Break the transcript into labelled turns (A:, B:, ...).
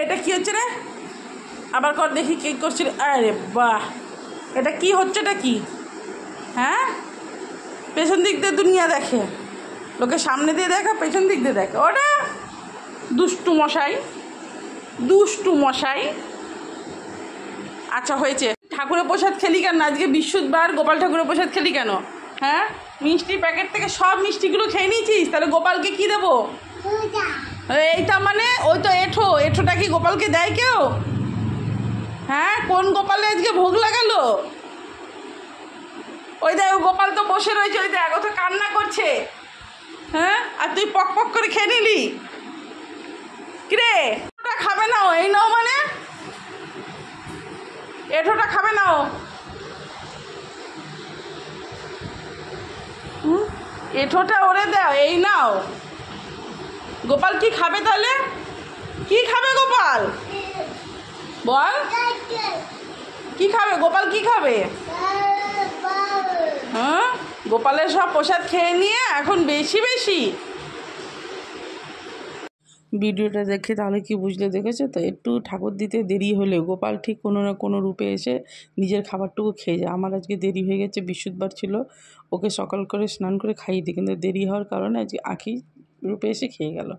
A: এটা কি হচ্ছে রে? আবার কর দেখি কি করছিল। আরে বাহ, এটা কি হচ্ছে? এটা কি? হ্যাঁ, পেছন দিক দিয়ে দুনিয়া দেখে, লোকে সামনে দিয়ে দেখা, পেছন দিক দিয়ে দেখে। ওটা দুষ্টু মশাই, দুষ্টু মশাই। আচ্ছা হয়েছে, ঠাকুরের প্রসাদ খেলি কেন আজকে? বৃহস্পতিবার গোপাল ঠাকুরের প্রসাদ খেলি কেন? হ্যাঁ, মিষ্টির প্যাকেট থেকে সব মিষ্টিগুলো খেয়ে নিয়েছিস, তাহলে গোপালকে কি দেবো? এইটা মানে ওই তো এঁঠো, এঁঠোটা কি গোপালকে দেয় কেউ? হ্যাঁ, কোন গোপালে আজকে ভোগ লাগালো? ওই দেখ, গোপাল তো বসে রয়েছে, ওই দেখ, ও তো কান্না করছে। হ্যাঁ, আর তুই পক পক করে খেয়ে নিলি। কিরে, এঁঠোটা খাবে না ও? এই নাও মানে এঁঠোটা খাবে না ও? এঁঠোটা ওরে দাও, এই নাও। গোপাল কি খাবে তাহলে? কি খাবে গোপাল? বল, কি খাবে গোপাল? কি খাবে? হ্যাঁ, গোপালের সব প্রসাদ খেয়ে নিয়ে এখন বেশি বেশি। ভিডিওটা দেখে তাহলে কি বুঝলে দেখেছো তো? একটু ঠাকুর দিতে দেরি হলেও গোপাল ঠিক কোনো না কোনো রূপে এসে নিজের খাবারটুকু খেয়ে যায়। আমার আজকে দেরি হয়ে গেছে, বৃহস্পতিবার ছিল, ওকে সকাল করে স্নান করে খাইয়ে দিই, কিন্তু দেরি হওয়ার কারণে আজকে আঁখি রূপে এসে খেয়ে গেল।